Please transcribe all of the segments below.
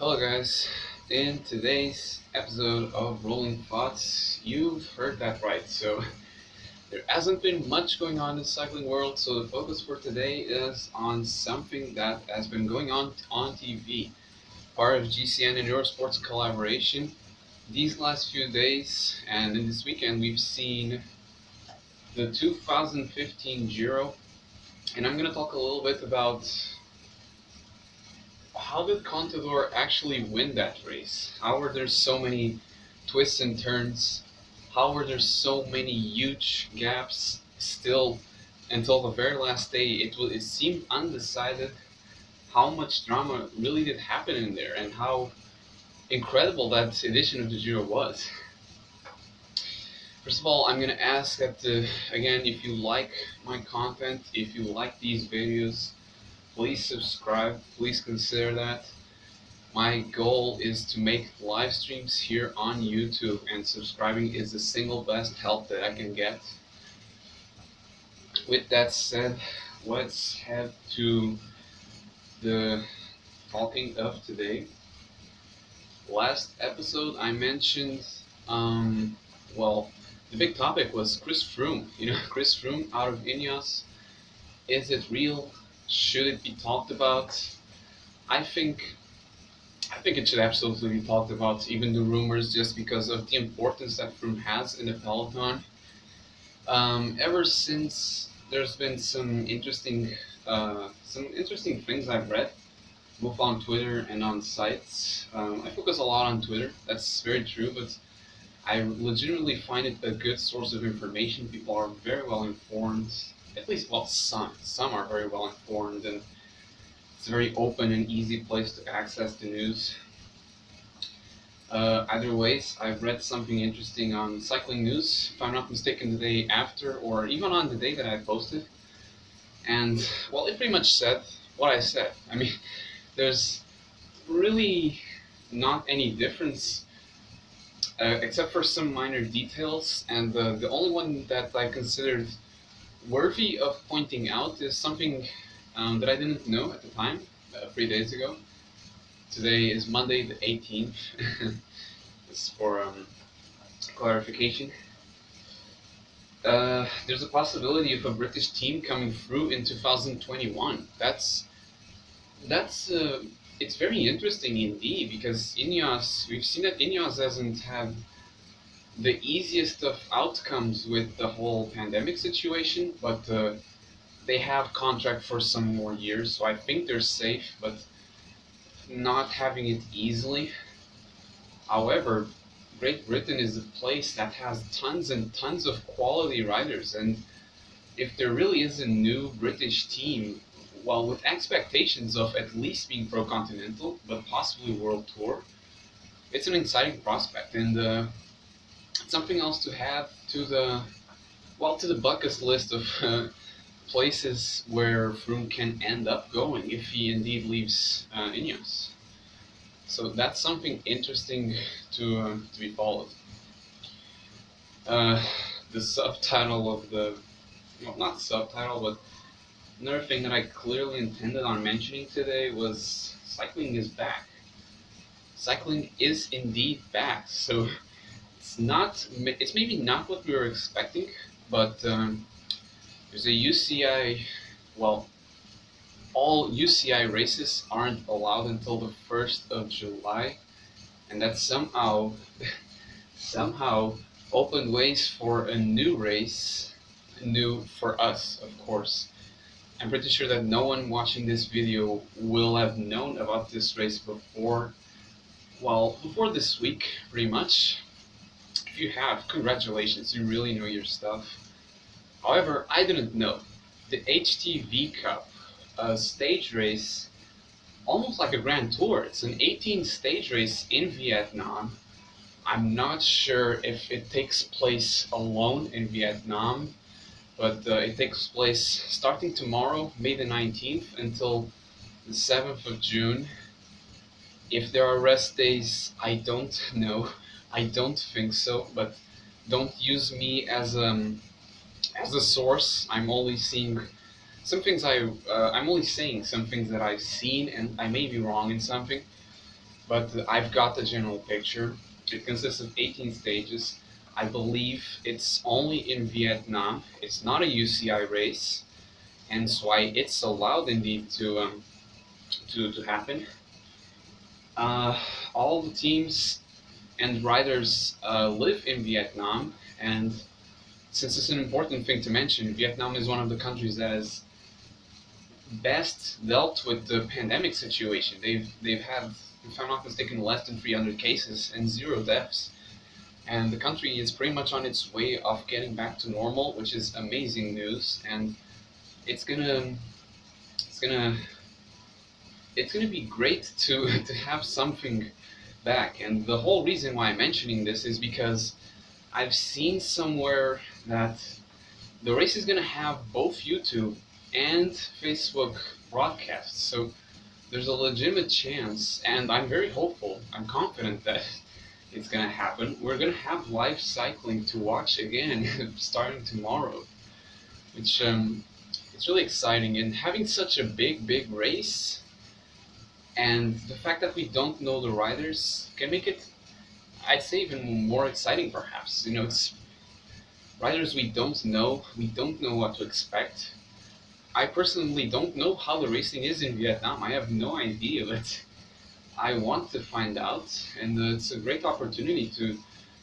Hello guys, in today's episode of Rolling Thoughts, you've heard that right. So there hasn't been much going on in the cycling world, so the focus for today is on something that has been going on TV, part of GCN and Eurosports collaboration. These last few days and in this weekend we've seen the 2015 Giro, and I'm going to talk a little bit about how did Contador actually win that race? How were there so many twists and turns? How were there so many huge gaps still until the very last day? It seemed undecided how much drama really did happen in there and how incredible that edition of the Giro was. First of all, I'm gonna ask again, if you like my content, if you like these videos, please subscribe. Please consider that. My goal is to make live streams here on YouTube, and subscribing is the single best help that I can get. With that said, let's head to the talking of today. Last episode I mentioned, well, the big topic was Chris Froome. Chris Froome out of Ineos. Is it real? Should it be talked about? I think I think it should absolutely be talked about, even the rumors, just because of the importance that Froome has in the peloton. Ever since there's been some interesting things I've read, both on Twitter and on sites. I focus a lot on Twitter. That's very true, but I legitimately find it a good source of information. People are very well informed. At least, well, some are very well informed, and it's a very open and easy place to access the news. Either ways, I've read something interesting on cycling news, if I'm not mistaken, the day after, or even on the day that I posted. And, well, it pretty much said what I said. I mean, there's really not any difference, except for some minor details. And the only one that I considered worthy of pointing out is something that I didn't know at the time, 3 days ago. Today is Monday the 18th. This is for clarification. There's a possibility of a British team coming through in 2021. That's it's very interesting indeed, because we've seen that Ineos hasn't had the easiest of outcomes with the whole pandemic situation, but they have contract for some more years, so I think they're safe, but not having it easily. However, Great Britain is a place that has tons and tons of quality riders, and if there really is a new British team, well, with expectations of at least being pro-continental, but possibly world tour, it's an exciting prospect, and something else to add to the bucket list of places where Froome can end up going if he indeed leaves Ineos. So that's something interesting to be followed. Uh, the subtitle of the, well, not subtitle, but another thing that I clearly intended on mentioning today was cycling is back. Cycling is indeed back. So it's maybe not what we were expecting, but there's a UCI, well, all UCI races aren't allowed until the 1st of July, and that somehow opened ways for a new race, new for us, of course. I'm pretty sure that no one watching this video will have known about this race before this week, pretty much. If you have, congratulations, you really know your stuff. However, I didn't know. The HTV Cup, a stage race, almost like a grand tour. It's an 18 stage race in Vietnam. I'm not sure if it takes place alone in Vietnam, but it takes place starting tomorrow, May the 19th, until the 7th of June. If there are rest days, I don't know. I don't think so, but don't use me as a source. I'm only seeing some things I'm only saying some things that I've seen, and I may be wrong in something. but I've got the general picture. It consists of 18 stages. I believe it's only in Vietnam. It's not a UCI race, hence why it's allowed indeed to happen. Uh, all the teams and riders live in Vietnam, and since it's an important thing to mention, Vietnam is one of the countries that has best dealt with the pandemic situation. They've had, if I'm not mistaken, less than 300 cases and 0 deaths, and the country is pretty much on its way of getting back to normal, which is amazing news. And it's gonna it's gonna it's gonna be great to to have something back. And the whole reason why I'm mentioning this is because I've seen somewhere that the race is gonna have both YouTube and Facebook broadcasts. So there's a legitimate chance, and I'm very hopeful. I'm confident that it's gonna happen. We're gonna have live cycling to watch again, starting tomorrow, which it's really exciting. And having such a big race, and the fact that we don't know the riders can make it, I'd say, even more exciting. Perhaps, you know, it's riders we don't know. We don't know what to expect. I personally don't know how the racing is in Vietnam. I have no idea, but I want to find out, and it's a great opportunity to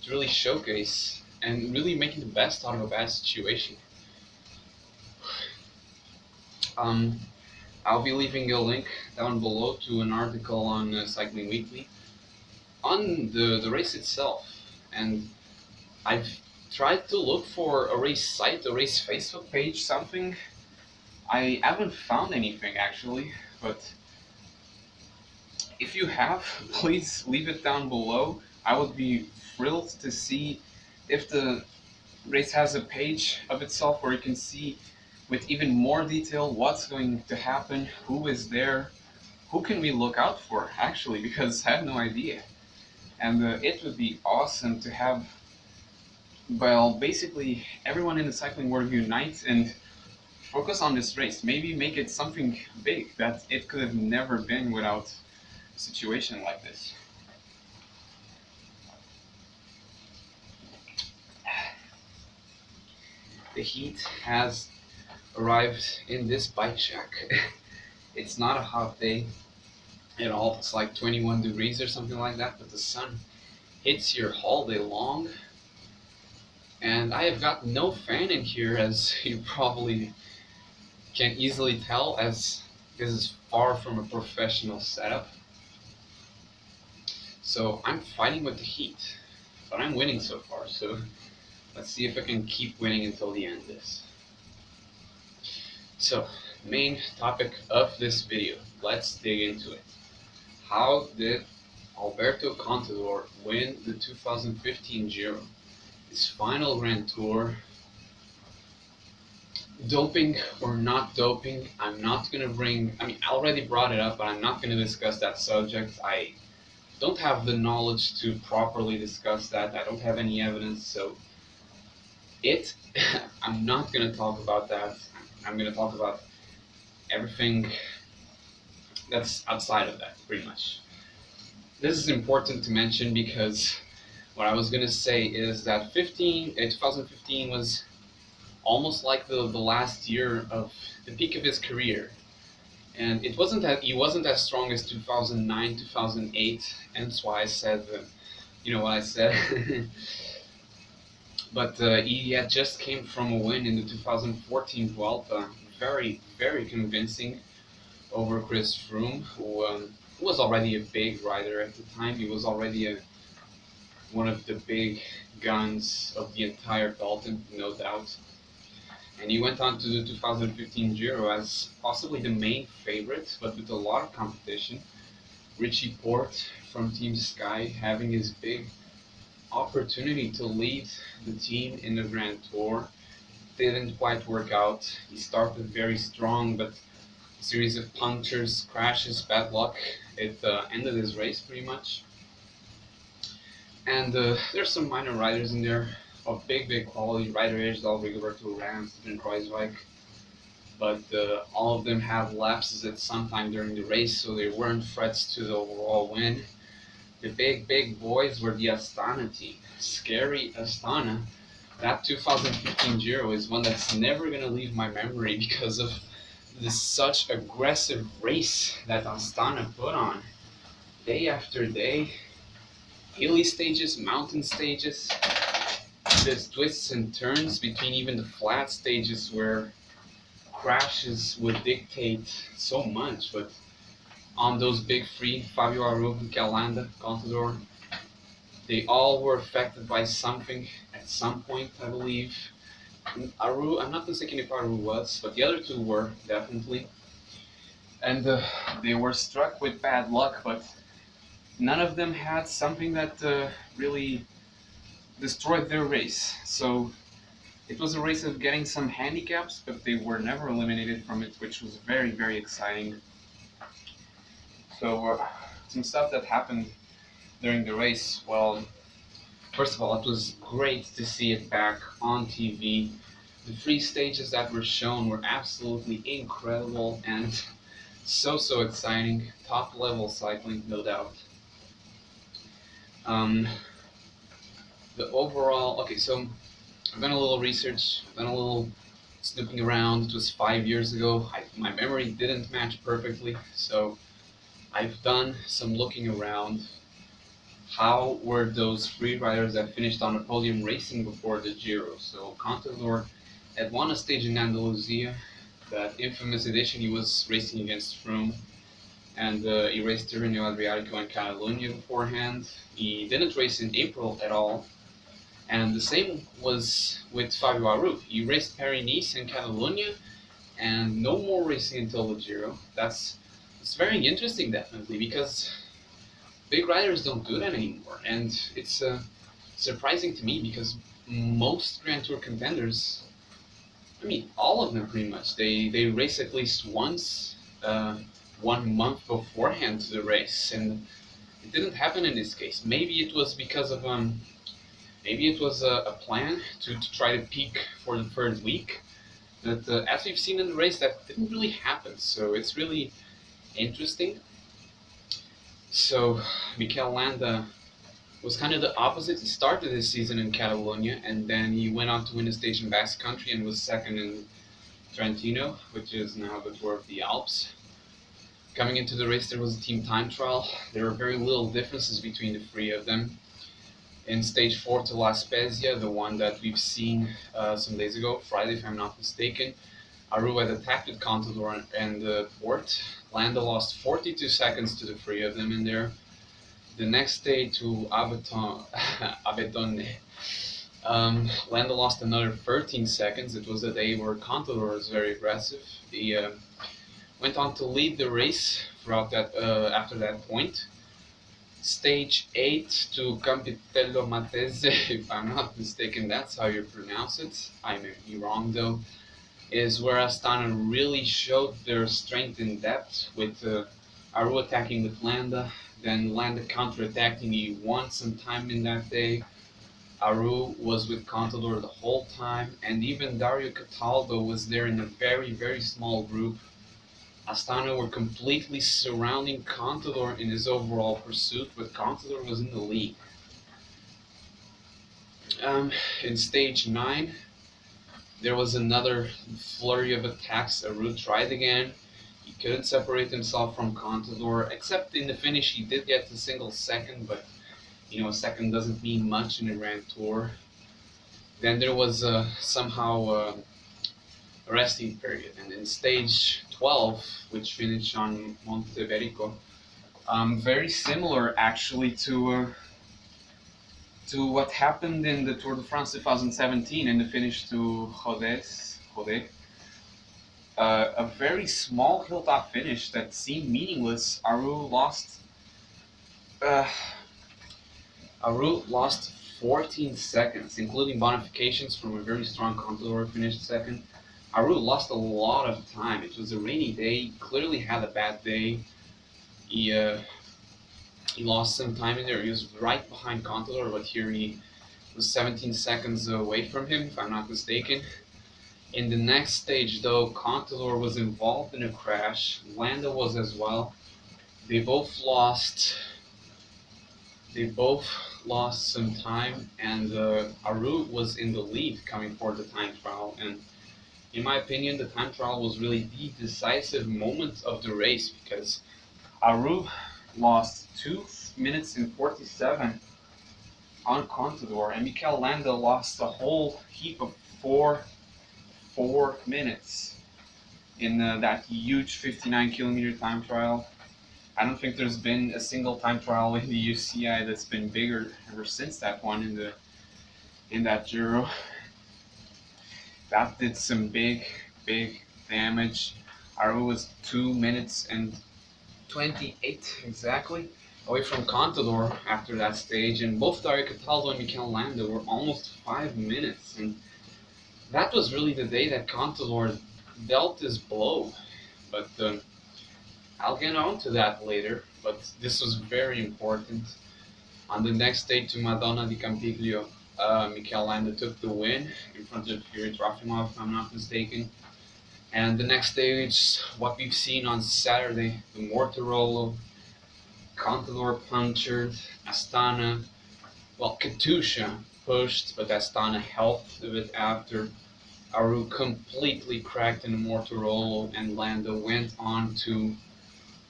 really showcase and really making the best out of a bad situation. Um, I'll be leaving a link down below to an article on Cycling Weekly on the race itself, and I've tried to look for a race site, a race Facebook page, something. I haven't found anything actually, but if you have, please leave it down below. I would be thrilled to see if the race has a page of itself where you can see with even more detail what's going to happen, who is there, who can we look out for actually, because I have no idea. And it would be awesome to have, well, basically everyone in the cycling world unite and focus on this race. Maybe make it something big that it could have never been without a situation like this. The heat has arrived in this bike shack. It's not a hot day at all. It's like 21 degrees or something like that, but the sun hits here all day long. And I have got no fan in here, as you probably can easily tell, as this is far from a professional setup. So I'm fighting with the heat, but I'm winning so far, so let's see if I can keep winning until the end of this. So, main topic of this video, let's dig into it. How did Alberto Contador win the 2015 Giro, his final Grand Tour? Doping or not doping, I'm not going to bring, I already brought it up, but I'm not going to discuss that subject. I don't have the knowledge to properly discuss that. I don't have any evidence, so I'm not going to talk about that. I'm going to talk about everything that's outside of that, pretty much. This is important to mention because what I was going to say is that 2015 was almost like the last year of the peak of his career. And he wasn't as strong as 2009, 2008, and that's why I said, you know what I said. But he had just came from a win in the 2014 Vuelta, very convincing over Chris Froome, who was already a big rider at the time. He was already one of the big guns of the entire peloton, no doubt. And he went on to the 2015 Giro as possibly the main favorite, but with a lot of competition. Richie Porte from Team Sky having his big opportunity to lead the team in the Grand Tour. Didn't quite work out. He started very strong, but a series of punctures, crashes, bad luck, it ended his race pretty much. And there's some minor riders in there of big quality. Ryder Edgedal, Rigoberto Urán, Stephen Kruijswijk, but all of them have lapses at some time during the race, so they weren't threats to the overall win. The big boys were the Astana team. Scary Astana. That 2015 Giro is one that's never gonna leave my memory because of this such aggressive race that Astana put on. Day after day, hilly stages, mountain stages, there's twists and turns between even the flat stages where crashes would dictate so much, but on those big three, Fabio Aru, Mikel Landa, Contador, they all were affected by something at some point, I believe. Aru, I'm not mistaken if Aru was, but the other two were, definitely. And they were struck with bad luck, but none of them had something that really destroyed their race. So it was a race of getting some handicaps, but they were never eliminated from it, which was very exciting. So some stuff that happened during the race, well, first of all, it was great to see it back on TV. The three stages that were shown were absolutely incredible and so exciting. Top level cycling, no doubt. The overall, okay, so I've done a little research, I've done a little snooping around. It was 5 years ago. My memory didn't match perfectly, so I've done some looking around. How were those three riders that finished on the podium racing before the Giro? So Contador had won a stage in Andalusia, that infamous edition. He was racing against Froome, and he raced Tirreno Adriatico and Catalunya beforehand. He didn't race in April at all, and the same was with Fabio Aru. He raced Paris-Nice and Catalunya, and no more racing until the Giro. It's very interesting, definitely, because big riders don't do that anymore, and it's surprising to me because most Grand Tour contenders, I mean, all of them pretty much, they race at least once, 1 month beforehand to the race, and it didn't happen in this case. Maybe it was because of maybe it was a plan to try to peak for the third week, but as we've seen in the race, that didn't really happen. So it's really interesting. So Mikel Landa was kind of the opposite. He started his season in Catalonia, and then he went on to win a stage in Basque Country and was second in Trentino, which is now the Tour of the Alps. Coming into the race, there was a team time trial. There were very little differences between the three of them. In stage 4 to La Spezia, the one that we've seen some days ago, Friday if I'm not mistaken, Aru had attacked with Contador and Port. Landa lost 42 seconds to the three of them in there. The next day to Abetone, Landa lost another 13 seconds. It was a day where Contador was very aggressive. He went on to lead the race throughout that after that point. Stage 8 to Campitello Matese, if I'm not mistaken, that's how you pronounce it. I may be wrong though. Is where Astana really showed their strength in depth, with Aru attacking with Landa, then Landa counter-attacking. He won some time in that day. Aru was with Contador the whole time, and even Dario Cataldo was there in a very small group. Astana were completely surrounding Contador in his overall pursuit, but Contador was in the lead. In stage 9, there was another flurry of attacks. Aru tried again. He couldn't separate himself from Contador, except in the finish he did get the single second, but you know, a second doesn't mean much in a Grand Tour. Then there was somehow a resting period, and in stage 12, which finished on Monteverico, very similar actually to what happened in the Tour de France 2017 in the finish to Rodez. A very small hilltop finish that seemed meaningless. Aru lost 14 seconds, including bonifications from a very strong Contador finished second. Aru lost a lot of time. It was a rainy day. He clearly had a bad day. He lost some time in there. He was right behind Contador, but here he was 17 seconds away from him, if I'm not mistaken. In the next stage, though, Contador was involved in a crash. Landa was as well. They both lost They both lost some time, and Aru was in the lead coming for the time trial. And in my opinion, the time trial was really the decisive moment of the race because Aru lost 2 minutes and 47 on Contador, and Mikel Landa lost a whole heap of 4 minutes in that huge 59-kilometer time trial. I don't think there's been a single time trial in the UCI that's been bigger ever since that one in that Giro. That did some big damage. Aru was 2 minutes and 28 exactly away from Contador after that stage, and both Dario Cataldo and Mikel Landa were almost 5 minutes, and that was really the day that Contador dealt his blow. But I'll get on to that later, but this was very important. On the next day to Madonna di Campiglio, Mikel Landa took the win in front of Yuri Trofimov, if I'm not mistaken. And the next stage, what we've seen on Saturday, the Mortarolo, Contador punctured, Astana, well, Katusha pushed, but Astana helped a bit after. Aru completely cracked in the Mortarolo, and Landa went on to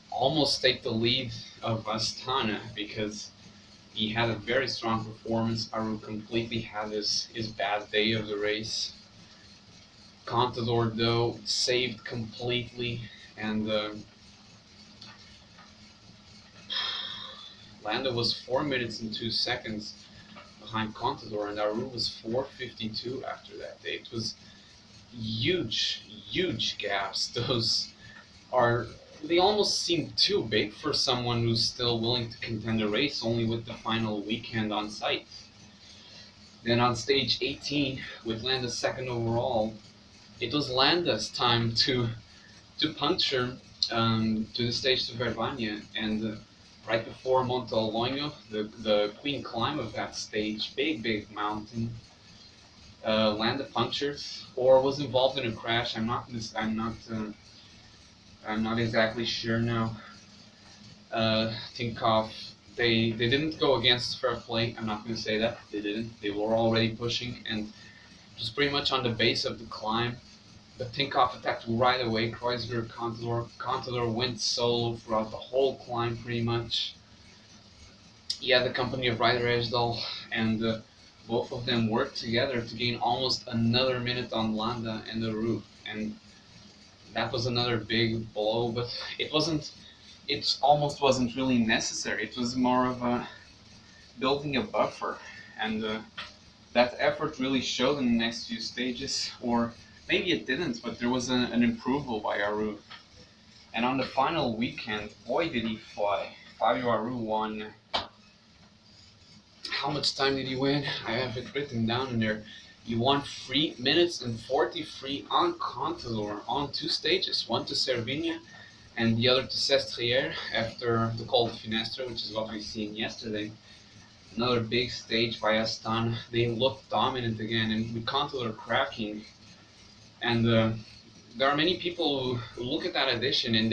almost take the lead of Astana because he had a very strong performance. Aru completely had his bad day of the race. Contador, though, saved completely, and Landa was 4 minutes and 2 seconds behind Contador, and Aru was 4:52 after that day. It was huge gaps. They almost seem too big for someone who's still willing to contend a race only with the final weekend on site. Then on stage 18, with Landa second overall, it was Landa's time to puncture to the stage to Verbania, and right before Monte Alogno, the queen climb of that stage, big mountain, Landa punctured or was involved in a crash. I'm not exactly sure now. Tinkoff, they didn't go against fair play. I'm not going to say that they didn't. They were already pushing, and it was pretty much on the base of the climb. But Tinkoff attacked right away. Kreuzberg, Contador went solo throughout the whole climb pretty much. He had the company of Ryder Esdal, and both of them worked together to gain almost another minute on Landa and the roof. And that was another big blow, but it almost wasn't really necessary. It was more of a building a buffer, and that effort really showed in the next few stages, or maybe it didn't, but there was an improvement by Aru. And on the final weekend, boy did he fly. Fabio Aru won. How much time did he win? I have it written down in there. He won 3 minutes and 43 on Contador on 2 stages, one to Cervinia and the other to Sestriere after the Col de Finestre, which is what we seen yesterday. Another big stage by Astana. They looked dominant again, and with Contador cracking. And there are many people who look at that edition, and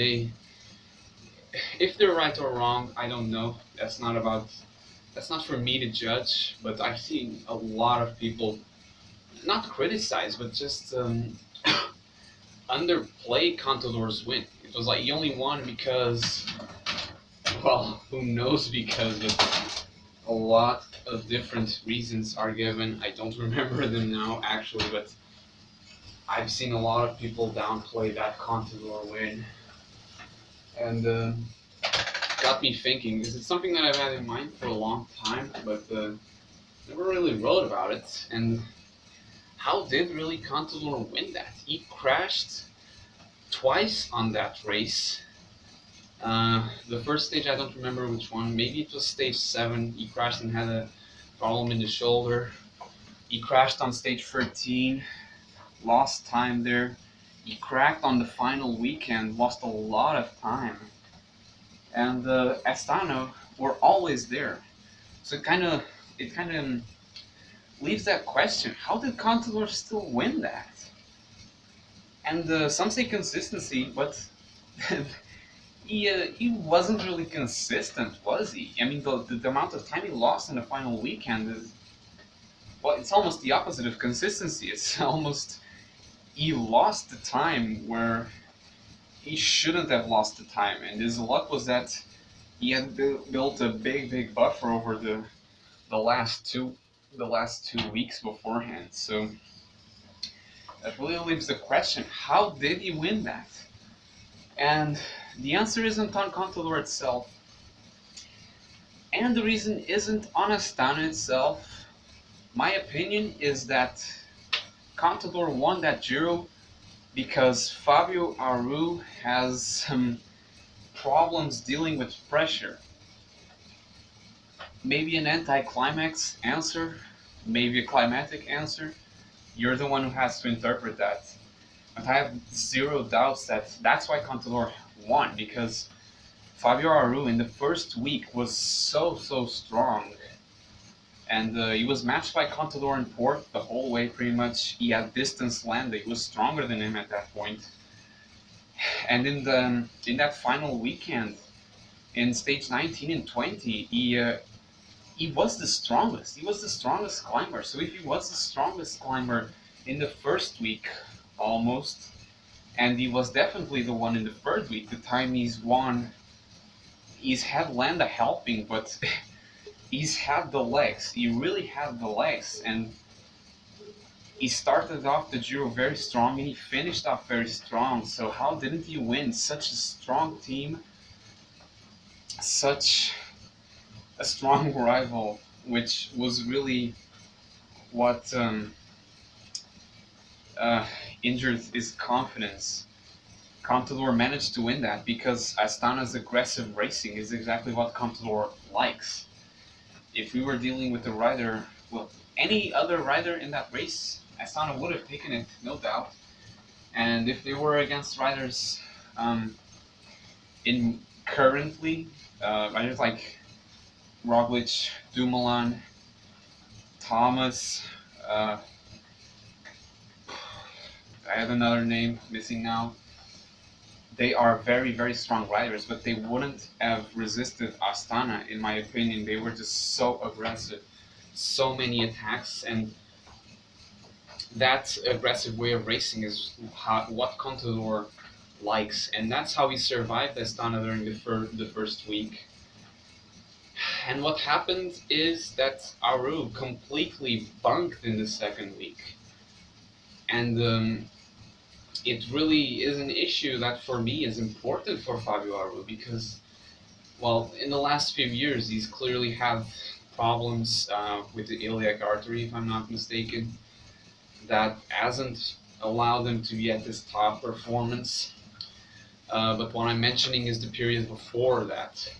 if they're right or wrong, I don't know. That's not for me to judge. But I've seen a lot of people not criticize, but just underplay Contador's win. It was like he only won because, well, who knows because, but a lot of different reasons are given. I don't remember them now, actually, but I've seen a lot of people downplay that Contador win. And got me thinking, because it's something that I've had in mind for a long time, but never really wrote about it. And how did really Contador win that? He crashed twice on that race. The first stage, I don't remember which one. Maybe it was stage 7. He crashed and had a problem in the shoulder. He crashed on stage 13, lost time there. He cracked on the final weekend, lost a lot of time. And Astana were always there. So it kind of leaves that question: how did Contador still win that? And some say consistency, but he wasn't really consistent, was he? I mean, the amount of time he lost in the final weekend is, well, it's almost the opposite of consistency. It's almost, he lost the time where he shouldn't have lost the time, and his luck was that he had built a big buffer over the last 2 weeks beforehand. So that really leaves the question: how did he win that? And the answer isn't on Contador itself, and the reason isn't on Astana itself. My opinion is that Contador won that Giro because Fabio Aru has some problems dealing with pressure. Maybe an anticlimax answer, maybe a climatic answer. You're the one who has to interpret that. But I have zero doubts that that's why Contador won, because Fabio Aru in the first week was so strong. And he was matched by Contador in fourth the whole way, pretty much. He had distance landed. He was stronger than him at that point. And in that final weekend, in stage 19 and 20, he was the strongest. He was the strongest climber. So if he was the strongest climber in the first week, almost, and he was definitely the one in the third week, the time he's won, he's had Landa helping, but he's had the legs. He really had the legs, and he started off the Giro very strong, and he finished off very strong. So how didn't he win? Such a strong team, such a strong rival, which was really what injured his confidence. Contador managed to win that because Astana's aggressive racing is exactly what Contador likes. If we were dealing with a rider, well, any other rider in that race, Astana would have taken it, no doubt. And if they were against riders in currently, riders like Roglic, Dumoulin, Thomas, I have another name missing now. They are very strong riders, but they wouldn't have resisted Astana, in my opinion. They were just so aggressive, so many attacks, and that aggressive way of racing is what Contador likes, and that's how he survived Astana during the first week. And what happened is that Aru completely bunked in the second week, and it really is an issue that for me is important for Fabio Aru, because, well, in the last few years he's clearly had problems with the iliac artery, if I'm not mistaken, that hasn't allowed him to be at his top performance. But what I'm mentioning is the period before that.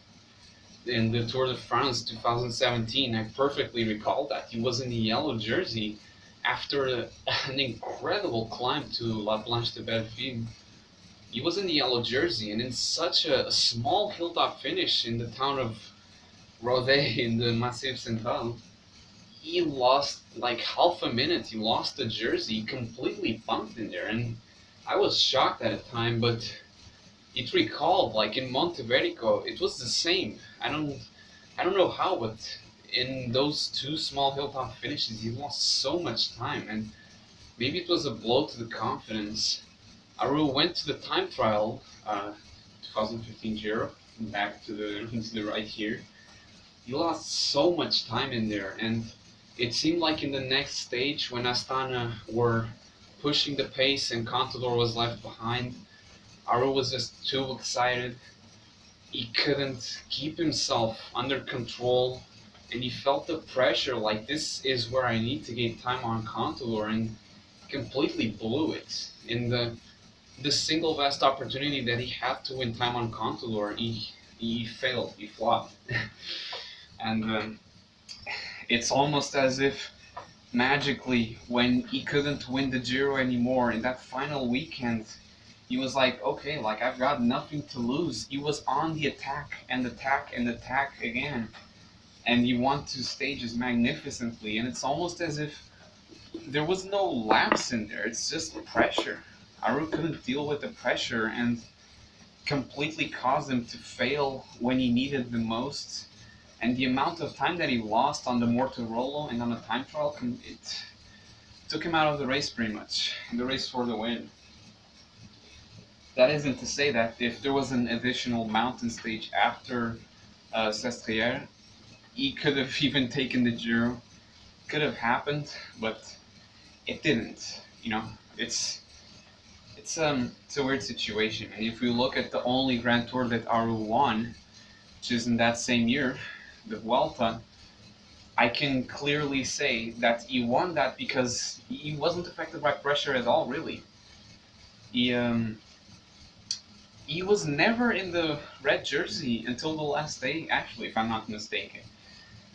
In the Tour de France 2017, I perfectly recall that. He was in the yellow jersey after an incredible climb to La Planche de Belleville. He was in the yellow jersey, and in such a small hilltop finish in the town of Rodez in the Massif Central, he lost like half a minute. He lost the jersey, he completely bumped in there, and I was shocked at the time, but it recalled, like in Monteverdico, it was the same. I don't know how, but in those two small hilltop finishes, he lost so much time, and maybe it was a blow to the confidence. Aru went to the time trial, 2015 Giro, back to the right here. He lost so much time in there, and it seemed like in the next stage, when Astana were pushing the pace and Contador was left behind, Aru was just too excited. He couldn't keep himself under control, and he felt the pressure, like, this is where I need to gain time on Contador, and completely blew it. In the single best opportunity that he had to win time on Contador, he failed, he flopped. And it's almost as if magically, when he couldn't win the Giro anymore in that final weekend, he was like, okay, like, I've got nothing to lose. He was on the attack and attack and attack again. And he won two stages magnificently. And it's almost as if there was no lapse in there. It's just pressure. Aru couldn't deal with the pressure, and completely caused him to fail when he needed the most. And the amount of time that he lost on the Mortarolo and on the time trial, it took him out of the race pretty much. The race for the win. That isn't to say that if there was an additional mountain stage after Sestriere, he could have even taken the Giro. Could have happened, but it didn't. You know, it's a weird situation. And if we look at the only Grand Tour that Aru won, which is in that same year, the Vuelta, I can clearly say that he won that because he wasn't affected by pressure at all, really. He was never in the red jersey until the last day, actually, if I'm not mistaken.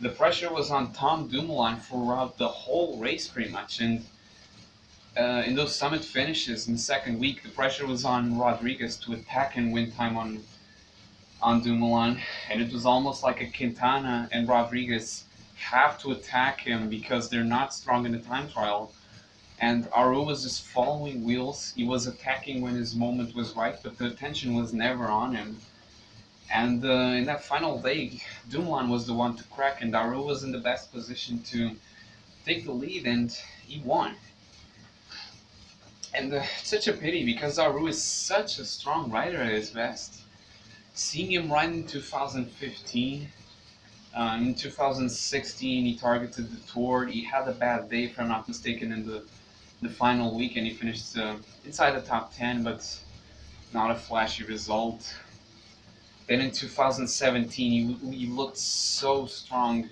The pressure was on Tom Dumoulin throughout the whole race, pretty much. And in those summit finishes in the second week, the pressure was on Rodriguez to attack and win time on Dumoulin. And it was almost like a Quintana and Rodriguez have to attack him because they're not strong in the time trial. And Aru was just following wheels. He was attacking when his moment was right, but the attention was never on him. And in that final day, Dumoulin was the one to crack, and Aru was in the best position to take the lead, and he won. And it's such a pity because Aru is such a strong rider at his best. Seeing him ride in 2015, in 2016 he targeted the Tour. He had a bad day, if I'm not mistaken, in the final week, and he finished inside the top 10, but not a flashy result. Then in 2017, he looked so strong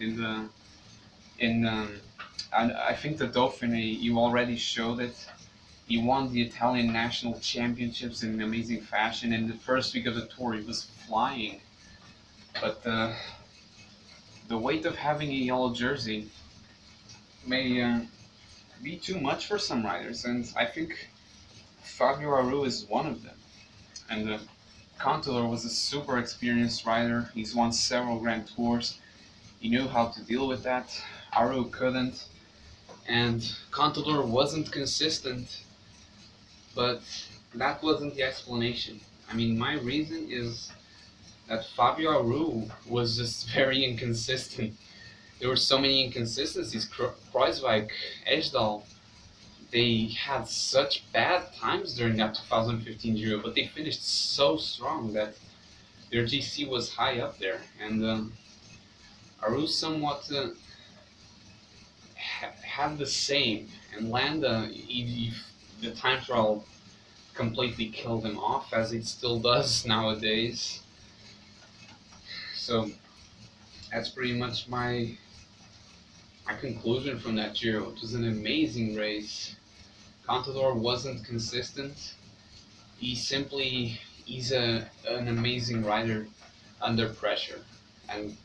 I think the Dauphiné. You already showed it. He won the Italian national championships in an amazing fashion. In the first week of the Tour, he was flying. But the weight of having a yellow jersey may be too much for some riders, and I think Fabio Aru is one of them. And Contador was a super experienced rider. He's won several Grand Tours. He knew how to deal with that. Aru couldn't. And Contador wasn't consistent, but that wasn't the explanation. I mean, my reason is that Fabio Aru was just very inconsistent. There were so many inconsistencies. Kruijswijk, Esdal, they had such bad times during that 2015 Giro, but they finished so strong that their GC was high up there. And Aru somewhat had the same, and Landa, the time trial completely killed him off, as it still does nowadays. So that's pretty much my conclusion from that Giro. It was an amazing race. Contador wasn't consistent. He's an amazing rider under pressure, and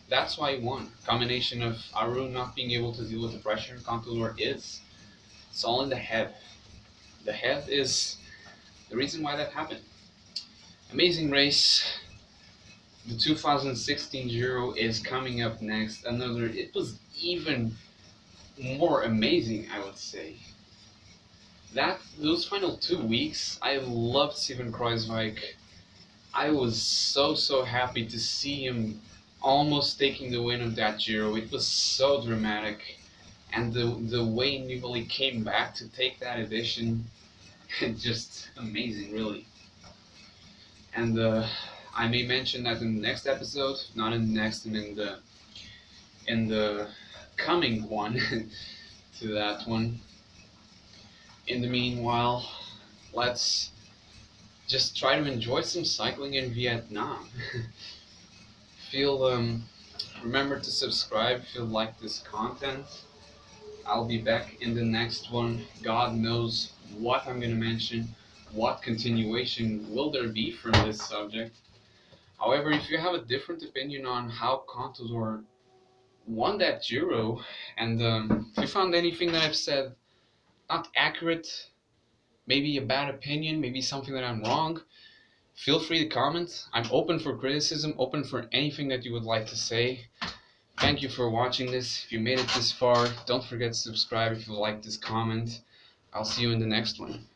that's why he won. Combination of Aru not being able to deal with the pressure, Contador is. It's all in the head. The head is the reason why that happened. Amazing race. The 2016 Giro is coming up next. It was even more amazing, I would say. Those final 2 weeks, I loved Steven Kruijswijk. I was so happy to see him almost taking the win of that Giro. It was so dramatic, and the way Nibali came back to take that edition, just amazing, really. And I may mention that in the next episode, not in the next, and in the coming one to that one. In the meanwhile, let's just try to enjoy some cycling in Vietnam. Remember to subscribe if you like this content. I'll be back in the next one. God knows what I'm going to mention, what continuation will there be from this subject. However, if you have a different opinion on how Contador won that Giro, and if you found anything that I've said not accurate, maybe a bad opinion, maybe something that I'm wrong, feel free to comment. I'm open for criticism, open for anything that you would like to say. Thank you for watching this. If you made it this far, don't forget to subscribe if you like this comment. I'll see you in the next one.